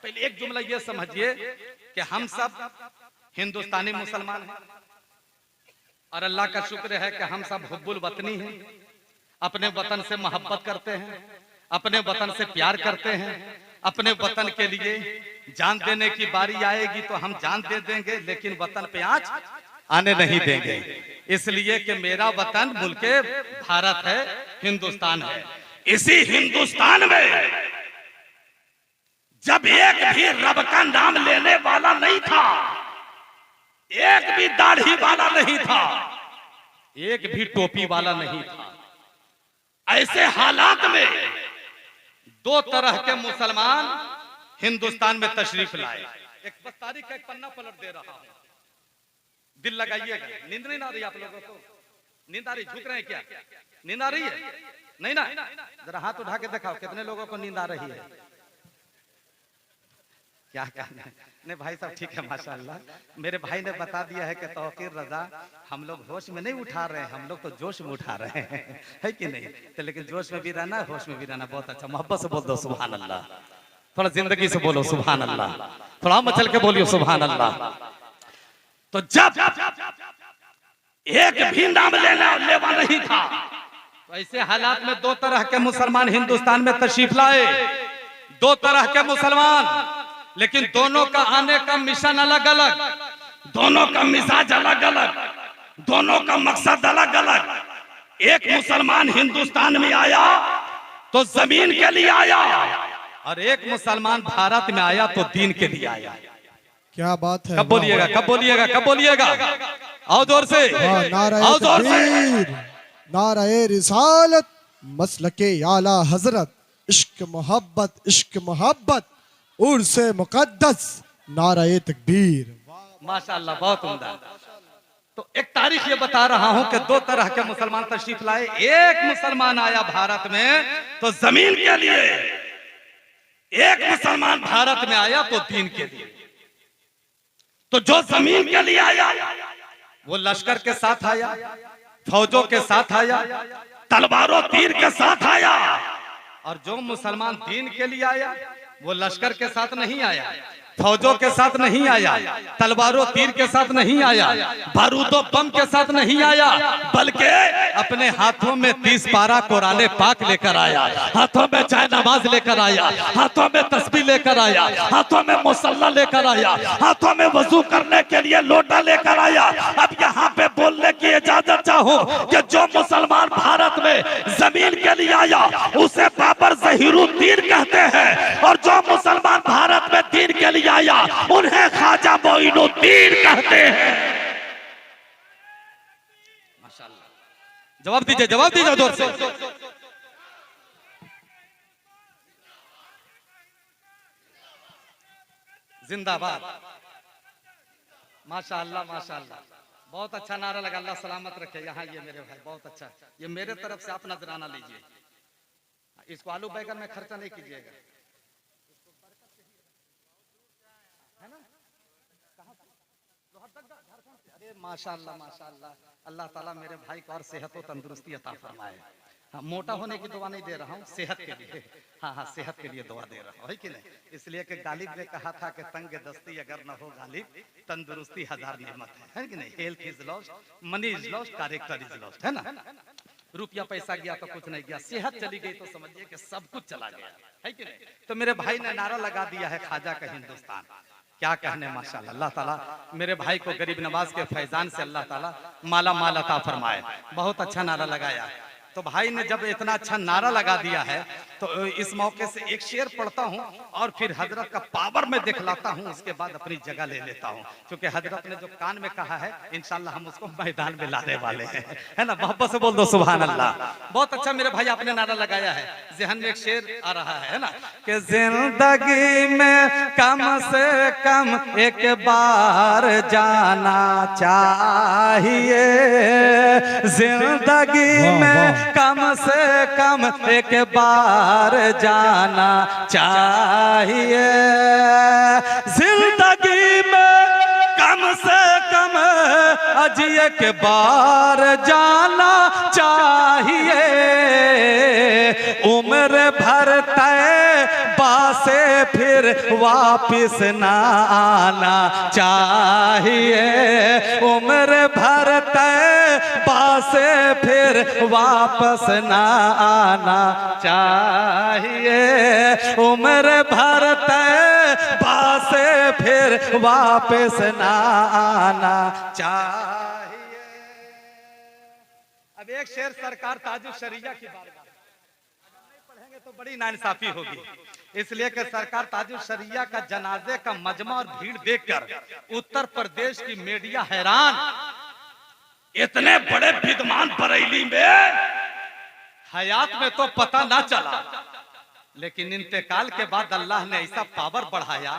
पहले एक जुमला ये समझिए कि हम सब हिंदुस्तानी मुसलमान हैं और अल्लाह का शुक्र है कि हम सब हुब्बुल वतनी हैं, अपने वतन से मोहब्बत करते हैं, अपने वतन से प्यार करते हैं। अपने वतन के लिए जान देने की बारी आएगी तो हम जान दे देंगे, लेकिन वतन पे आँच आने नहीं देंगे। इसलिए कि मेरा वतन मुल्के भारत है, हिंदुस्तान है। इसी हिंदुस्तान में जब एक भी रब का नाम लेने वाला नहीं था, एक भी दाढ़ी वाला नहीं था, एक भी टोपी वाला नहीं था, ऐसे हालात में दो तरह के मुसलमान हिंदुस्तान में तशरीफ लाए। एक बस तारीख का एक पन्ना पलट दे रहा हूं, दिल लगाइएगा। नींद नहीं आ रही आप लोगों को? नींद आ रही? झुक रहे हैं क्या? नींद आ रही है? नहीं ना? जरा हाथ उठा के दिखाओ कितने लोगों को नींद आ रही है। क्या कहना है? नहीं भाई साहब ठीक है माशाल्लाह। मेरे भाई ने बता दिया है कि तौकीर रजा हम लोग होश में नहीं उठा रहे हैं, हम लोग तो जोश में उठा रहे हैं, है कि नहीं? तो लेकिन जोश में भी रहना, होश में भी रहना बहुत अच्छा। मोहब्बत से बोल दो सुभान अल्लाह, थोड़ा जिंदगी से बोलो सुभान अल्लाह, थोड़ा मचल के बोलियो सुभान अल्लाह। तो जब एक भी नाम लेवा नहीं था, तो ऐसे हालात में दो तरह के मुसलमान हिंदुस्तान में तशरीफ लाए। दो तरह के मुसलमान, लेकिन दोनों का आने का मिशन अलग अलग, दोनों का मिजाज अलग अलग, दोनों का मकसद अलग अलग। एक मुसलमान हिंदुस्तान में आया तो जमीन के लिए आया, और एक मुसलमान भारत में आया तो दीन के लिए आया। क्या बात है? कब बोलिएगा, कब बोलिएगा, कब बोलिएगा? आओ जोर से, आओ जोर से। नाराए रिसालत, मसलके आला हजरत, इश्क मोहब्बत, इश्क मोहब्बत, उर्से मुकद्दस, नाराए तकबीर। माशाअल्लाह, बहुत उम्दा। तो एक तारीख ये बता रहा हूं कि दो तरह के मुसलमान तशरीफ लाए। एक मुसलमान आया भारत में तो जमीन के लिए, एक मुसलमान भारत में आया तो दीन के लिए। तो जो जमीन के लिए आया वो लश्कर के साथ आया, फौजों के साथ आया, तलवारों तीर के साथ आया। और जो मुसलमान दीन के लिए आया वो लश्कर के साथ नहीं आया, फौजों के साथ नहीं आया, तलवारों तीर के साथ नहीं आया, बारूदों बम के साथ नहीं आया, बल्कि अपने हाथों में 30 पारा कुरान पाक लेकर आया, हाथों में चाय नमाज लेकर आया, हाथों में तस्बीह लेकर आया, हाथों में मुसल्ला लेकर आया, हाथों में वजू करने के लिए लोटा लेकर आया। अब यहाँ पे बोलने की इजाजत चाहूँ कि जो मुसलमान भारत में जमीन के लिए आया उसे बाबर ज़हीरुद्दीन कहते हैं, और जो मुसलमान भारत में दीन के लिए आया उन्हें ख्वाजा मोइनुद्दीन कहते हैं। माशाअल्लाह, जवाब दीजिए, जवाब दीजिए जोर से। जिंदाबाद, माशाअल्लाह, माशाअल्लाह, बहुत अच्छा नारा लगा। अल्लाह सलामत रखे। यहाँ ये मेरे भाई बहुत अच्छा, ये मेरे तरफ से आप नजराना लीजिए। इसको आलू बैगन में खर्चा नहीं कीजिएगा, है ना? अरे माशाअल्लाह, माशाअल्लाह, अल्लाह ताला मेरे भाई को और सेहत और तंदुरुस्ती अता फरमाए। हाँ, मोटा होने की दुआ नहीं दे रहा हूँ, सेहत के लिए। हाँ हाँ, सेहत के लिए दुआ दे रहा हूँ, है कि नहीं? इसलिए कि गालिब ने कहा था कि तंग दस्ती अगर न हो गालिब, तंदुरुस्ती हजार नेमत है कि नहीं? Health is lost, money is lost, character is lost, है ना? रुपया पैसा गया तो कुछ नहीं गया, सेहत चली गई तो समझिए कि सब कुछ चला गया, है कि नहीं? तो मेरे भाई ने नारा लगा दिया है ख्वाजा का हिंदुस्तान। क्या कहने, माशाअल्लाह। अल्लाह ताला मेरे भाई को गरीब नवाज के फैजान से अल्लाह ताला माला माल अता फरमाए। बहुत अच्छा नारा लगाया। तो भाई ने जब इतना अच्छा नारा लगा दिया है तो इस मौके से एक शेर पढ़ता हूँ और फिर हजरत का पावर में दिखलाता हूँ, उसके बाद अपनी जगह ले लेता हूँ, क्योंकि हजरत ने जो कान में कहा है इंशाल्लाह हम उसको मैदान में लाने वाले हैं, है ना? मोहब्बत से बोल दो सुभान अल्लाह। बहुत अच्छा मेरे भाई आपने नारा लगाया है। ज़हन में एक शेर आ रहा है ना कि जिंदगी में कम से कम एक बार जाना चाहिए, जिंदगी में कम से कम एक बार जाना चाहिए, जिंदगी में कम से कम अज एक बार जाना चाहिए, उम्र भर तय से फिर वापिस ना आना चाहिए, उम्र भर तैबा से फिर वापस ना आना चाहिए, उम्र भर तैबा से फिर वापस ना आना चाहिए। अब एक शेर सरकार ताजुल शरिया की बारगाह पढ़ेंगे तो बड़ी नाइंसाफी होगी, इसलिए कि सरकार ताजुल शरिया का जनाजे का मजमा और भीड़ देखकर उत्तर प्रदेश की मीडिया हैरान। इतने बड़े विद्वान बरेली में हयात में तो पता ना चला, लेकिन इंतकाल के बाद अल्लाह ने ऐसा पावर बढ़ाया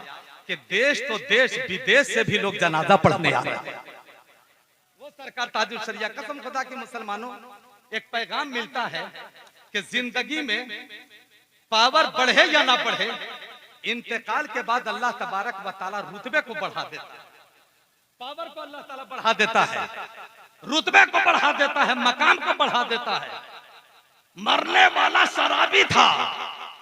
कि देश तो देश विदेश से भी लोग जनाजा पढ़ने आ रहे हैं। वो सरकार ताजुल शरिया, कसम खुदा की मुसलमानों, एक पैगाम मिलता है कि जिंदगी में पावर बढ़े या ना बढ़े, इंतकाल के बाद अल्लाह तबारक व तआला रुतबे को बढ़ा देता है। पावर को अल्लाह ताला बढ़ा देता है, रुतबे को बढ़ा देता है, मकाम को बढ़ा देता है। मरने वाला शराबी था,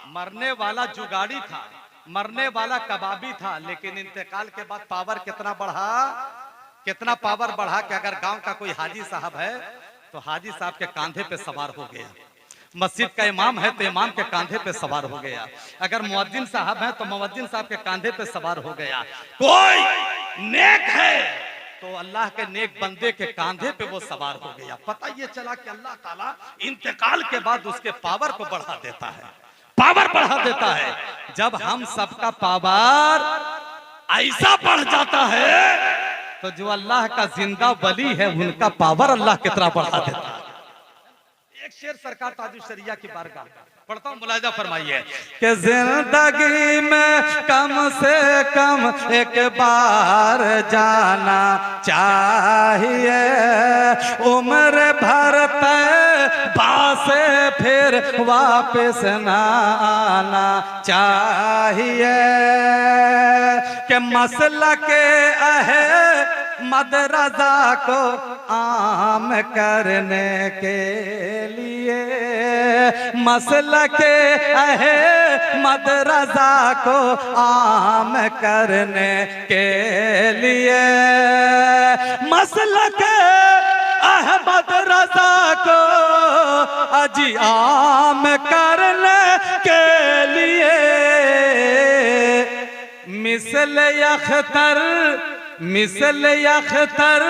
मरने वाला जुगाड़ी था, मरने वाला कबाबी था, लेकिन इंतकाल के बाद पावर कितना बढ़ा, कितना पावर बढ़ा कि अगर गांव का कोई हाजी साहब है तो हाजी साहब के कांधे पे सवार हो गया, मस्जिद का इमाम है तो इमाम के कांधे पे सवार हो गया, अगर मुअज्जिन साहब है तो मुअज्जिन साहब के कांधे पे सवार हो गया, कोई नेक है तो अल्लाह के नेक बंदे के कांधे पे वो सवार हो गया। पता ये चला कि अल्लाह ताला इंतकाल के बाद उसके पावर को बढ़ा देता है, पावर बढ़ा देता है। जब हम सबका पावर ऐसा बढ़ जाता है तो जो अल्लाह का जिंदा वली है उनका पावर अल्लाह कितना बढ़ा देता है। एक शेर सरकार ताजुल शरिया की बारगाह पढ़ता हूँ, मुलाहिजा फरमाइए कि जिंदगी में कम से कम एक बार जाना चाहिए, उम्र भर तैबा से फिर वापस ना आना चाहिए, कि मसला के मदरजा को आम करने के लिए, मसला के मदरजा को आम करने के लिए, मसला के मदरजा को अजी आम करने के लिए, मिसल अख्तर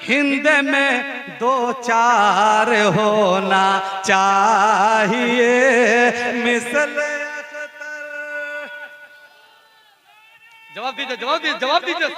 हिंद में दो चार होना चाहिए, मिसल अख्तर। जवाब दीजिए, जवाब दीजिए, जवाब दीजिए।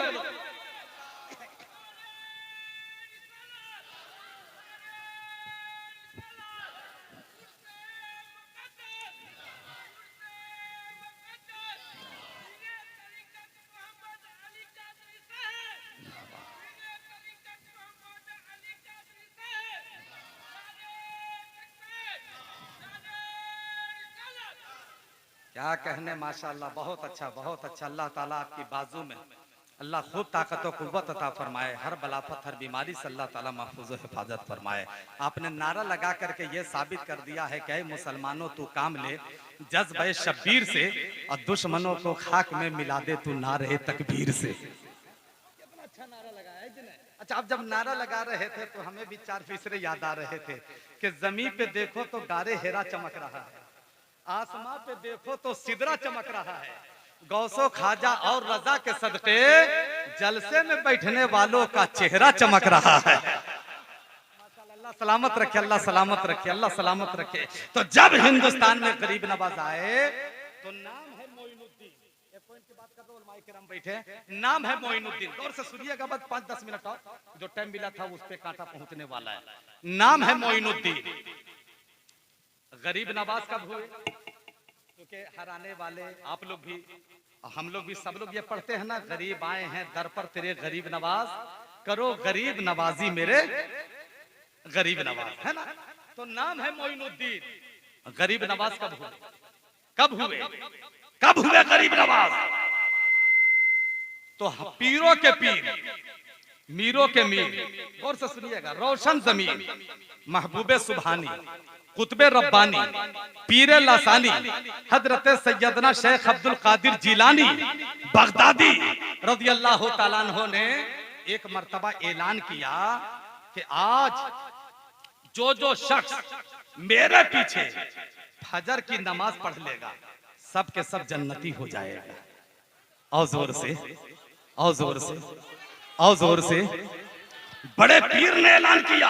क्या कहने, माशाअल्लाह, बहुत अच्छा, बहुत अच्छा। अल्लाह ताला आपकी बाजू में अल्लाह खूब ताकत और कुव्वत अता फरमाए, हर बलाफत हर बीमारी से अल्लाह ताला महफूज और हिफाजत फरमाए। आपने नारा लगा करके ये साबित कर दिया है कि मुसलमानों तू काम ले जज्बे शब्बीर से और दुश्मनों को खाक में मिला दे तू नारे तकबीर से। कितना अच्छा नारा लगाया है कि नहीं? अच्छा, आप जब नारा लगा रहे थे तो हमें भी चार फीसरे याद आ रहे थे कि जमीन पे देखो तो गारे हेरा चमक रहा है, आसमां पे देखो तो सिदरा चमक रहा है, गौसो खाजा और रजा के सदके जलसे में बैठने वालों का चेहरा चमक रहा है। अल्लाह सलामत रखे, अल्लाह सलामत रखे, अल्लाह सलामत रखे। तो जब हिंदुस्तान में गरीब नवाज आए तो नाम है मोइनुद्दीन, एक पॉइंट की बात कर दो, उलमाए किराम बैठे, नाम है मोइनुद्दीन। गौर से सुनिएगा, बस 5-10 मिनट और जो टाइम मिला था उस पे कांटा पहुंचने वाला है। नाम है मोइनुद्दीन। गरीब नवाज कब हुए? क्योंकि हर आने वाले आप लोग भी, हम लोग भी, सब लोग ये पढ़ते हैं ना, गरीब आए हैं दर पर तेरे गरीब नवाज, करो गरीब नवाजी मेरे गरीब नवाज, है ना? तो नाम है मोइनुद्दीन। गरीब नवाज कब हुए? कब हुए? कब हुए गरीब नवाज? तो पीरों के पीर मीरों के मीर, गौर से सुनिएगा, रोशन जमीन, महबूबे सुभानी, कुतबे रब्बानी, पीरे लासानी, हजरत सैयदना शेख अब्दुल कादिर जिलानी बगदादी रज़ी अल्लाह ताला अन्हु ने एक मर्तबा ऐलान किया कि आज जो शख्स मेरे पीछे फजर की नमाज पढ़ लेगा सब के सब जन्नती हो जाएगा। और जोर से, और जोर से, और जोर से, बड़े पीर ने ऐलान किया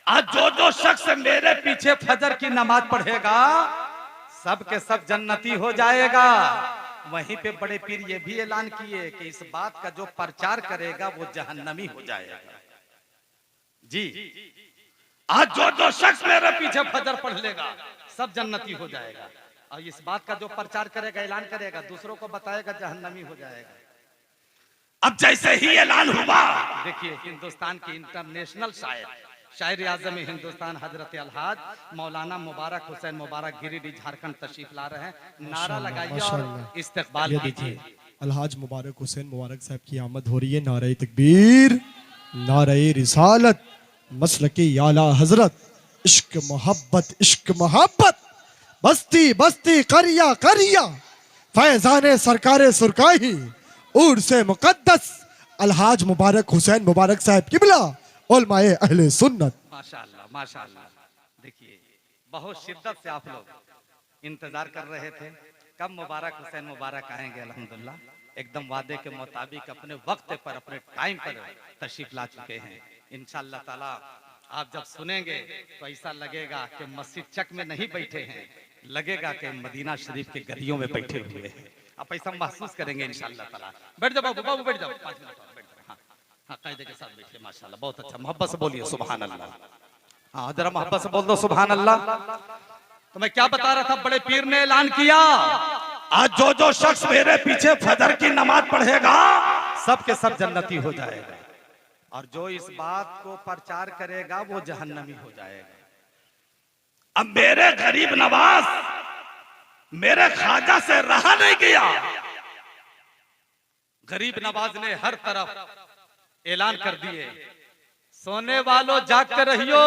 आज जो शख्स मेरे पीछे फजर की नमाज पढ़ेगा सब के सब जन्नती हो जाएगा। वहीं पे बड़े पीर ये भी ऐलान किए कि इस बात का जो प्रचार करेगा वो जहन्नमी हो जाएगा। जी, आज जो शख्स मेरे पीछे फजर पढ़ लेगा सब जन्नती हो जाएगा, और इस बात का जो प्रचार करेगा, ऐलान करेगा, दूसरों को बताएगा, जहन्नमी हो जाएगा। अब जैसे ही ऐलान हुआ, देखिए हिंदुस्तान की इंटरनेशनल शायर आज़म हिंदुस्तान हजरत अलहाज मौलाना मुबारक हुसैन मुबारक गिरिडीह झारखंड तशरीफ ला रहे हैं। नारा लगाइए और इस्तकबाल कीजिए। अलहाज मुबारक हुसैन मुबारक साहब की आमद हो रही है। नारे तकबीर, नारे रिसालत, मसलके आला हजरत, इश्क मोहब्बत, इश्क मोहब्बत, बस्ती बस्ती करिया करिया, फैजाने सरकारे सुरकाही, उर से मुकद्दस अलहाज मुबारक हुसैन मुबारक साहब किबला उलमाए अहले सुन्नत। माशाअल्लाह, माशाअल्लाह। देखिए बहुत शिद्दत से आप लोग इंतजार कर रहे थे कब मुबारक हुसैन मुबारक आएंगे। अल्हम्दुलिल्लाह एकदम वादे के मुताबिक अपने वक्त पर, अपने टाइम पर तशरीफ ला चुके हैं। इंशाअल्लाह ताला आप जब सुनेंगे तो ऐसा लगेगा कि मस्जिद चक में नहीं बैठे हैं, लगेगा कि मदीना शरीफ के गलियों में बैठे हुए हैं। आप ऐसा महसूस करेंगे इंशाअल्लाह ताला। बैठ जाओ बाबू, बाबू बैठ जाओ, 5 मिनट और बैठ जाओ। हाँ, कायदे के साथ बैठिए। माशाल्लाह, बहुत अच्छा। मोहब्बत से बोलिए सुभान अल्लाह। हाँ, जरा मोहब्बत से बोल दो सुभान अल्लाह। तो मैं क्या बता रहा था, बड़े पीर ने ऐलान किया आज जो शख्स मेरे पीछे फजर की नमाज पढ़ेगा सब के सब जन्नती हो जाएगा, और जो इस बात को प्रचार करेगा वो जहन्नमी हो जाएगा। अब मेरे गरीब नवाज, मेरे ख्वाजा से रहा नहीं गया। गरीब नवाज ने हर तरफ ऐलान कर दिए, सोने वालों जाग कर रहियो।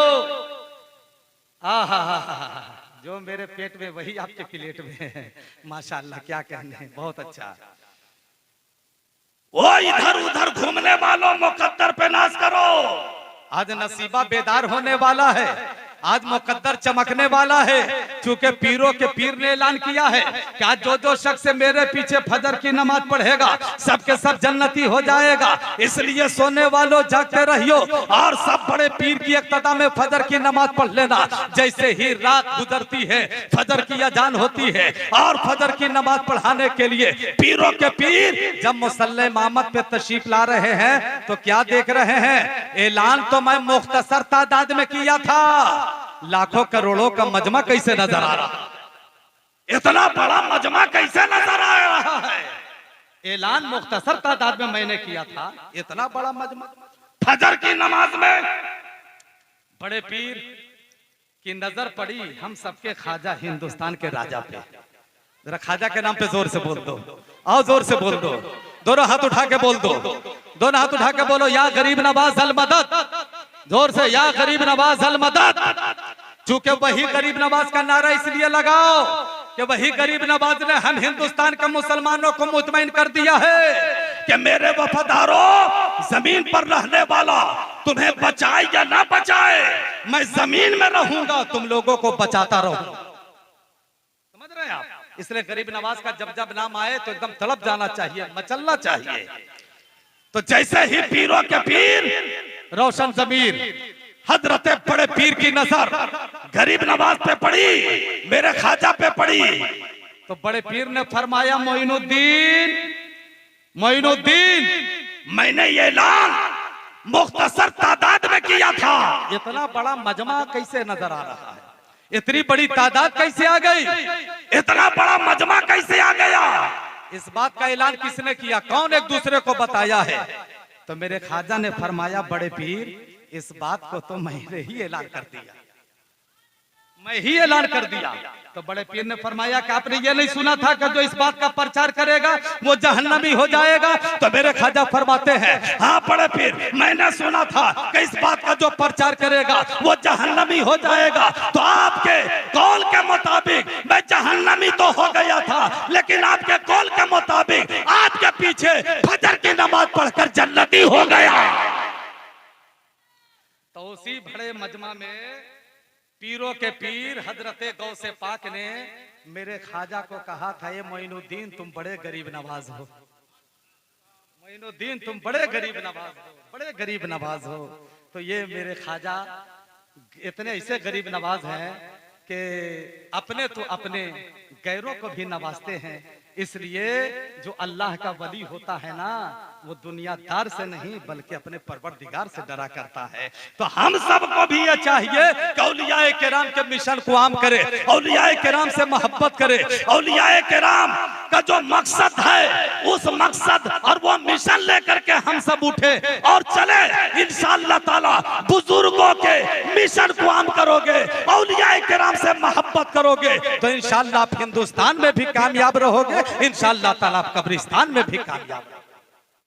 जो मेरे पेट में वही आपके प्लेट में है। माशाअल्लाह, क्या कहने, बहुत अच्छा। वो इधर उधर घूमने वालों मुकद्दर पे नाज करो, आज नसीबा बेदार होने वाला है, आज मुकद्दर चमकने वाला है। क्योंकि पीरों के पीर ने ऐलान किया है कि आज जो शख्स मेरे पीछे फजर की नमाज पढ़ेगा सबके सब जन्नती हो जाएगा। इसलिए सोने वालों जागते रहियो, और सब बड़े पीर की इक्तदा में फजर की नमाज पढ़ लेना। जैसे ही रात गुजरती है, फजर की अजान होती है, और फजर की नमाज पढ़ाने के लिए पीरों के पीर जब मुसल्ले इमामत पे तशरीफ ला रहे हैं तो क्या देख रहे हैं, ऐलान तो मैं मुख्तसर तादाद में किया था, लाखों करोड़ों का मजमा कैसे नजर आ रहा है, इतना बड़ा मजमा कैसे नजर आ रहा है। ऐलान मुख्तसर तादाद में मैंने किया था, इतना बड़ा मजमा फजर की नमाज में। बड़े पीर की नजर पड़ी हम सबके ख्वाजा हिंदुस्तान के राजा पे। जरा ख्वाजा के नाम पे जोर से बोल दो, आओ जोर से बोल दो, दोनों हाथ उठा के बोल दो, दोनों हाथ उठा के बोलो, या गरीब नवाज अल मदद, जोर से, या गरीब नवाज अल मदद। चूंकि वही गरीब नवाज का नारा इसलिए लगाओ कि वही गरीब नवाज ने हम हिंदुस्तान के मुसलमानों को मुतमईन कर दिया है कि मेरे वफादारों, जमीन पर रहने वाला तुम्हें बचाए या ना बचाए, मैं जमीन में रहूंगा, तुम लोगों को बचाता रहूंगा। समझ रहे हैं आप? इसलिए गरीब नवाज का जब जब नाम आए तो एकदम तड़प जाना चाहिए, मचलना चाहिए। तो जैसे ही पीरों के पीर रोशन जमीर हजरत बड़े पीर की नजर गरीब नवाज पे पड़ी, मेरे ख्वाजा पे पड़ी, तो बड़े पीर ने फरमाया, मोइनुद्दीन, मोइनुद्दीन, मैंने ये ऐलान मुख्तसर तादाद में किया था। इतना बड़ा मजमा कैसे नजर आ रहा है, इतनी बड़ी तादाद कैसे आ गई, इतना बड़ा मजमा कैसे आ गया। इस बात का ऐलान किसने किया, कौन एक दूसरे को बताया है? तो मेरे ख्वाजा ने फरमाया, बड़े पीर इस बात को तो मैंने ही ऐलान कर दिया, मैं ही ऐलान कर दिया। तो बड़े पीर ने फरमाया कि आपने ये नहीं सुना था कि जो इस बात का प्रचार करेगा वो जहन्नमी हो जाएगा? तो मेरे ख्वाजा फरमाते हैं, हाँ बड़े पीर, मैंने सुना था कि इस बात का जो प्रचार करेगा वो जहन्नमी हो जाएगा। तो आपके कौल के मुताबिक मैं जहन्नमी तो हो गया था, लेकिन आपके कौल के मुताबिक आपके पीछे फजर की नमाज पढ़कर जन्नती हो गया। तो उसी बड़े मजमा में पीरों के पीर हजरते गौसे पाक ने मेरे ख्वाजा को कहा था, ये मोइनुद्दीन तुम बड़े गरीब नवाज हो, मोइनुद्दीन तुम बड़े गरीब नवाज हो, बड़े गरीब नवाज हो। तो ये मेरे ख्वाजा इतने ऐसे गरीब नवाज हैं कि अपने तो अपने गैरों को भी नवाजते हैं। इसलिए जो अल्लाह का वली होता है ना, वो दुनियादार से नहीं बल्कि अपने परवरदिगार से डरा करता है। तो हम सबको भी ये चाहिए कि औलियाए किराम के मिशन को आम करे, औलियाए किराम से मोहब्बत करे, औलियाए किराम का जो मकसद है उस मकसद और वो मिशन लेकर के हम सब उठे और चले। इंशाअल्लाह ताला बुजुर्गों के मिशन को आम करोगे, औलियाए किराम से मोहब्बत करोगे तो इंशाअल्लाह आप हिंदुस्तान में भी कामयाब रहोगे, इंशाअल्लाह ताला आप कब्रिस्तान में भी कामयाब।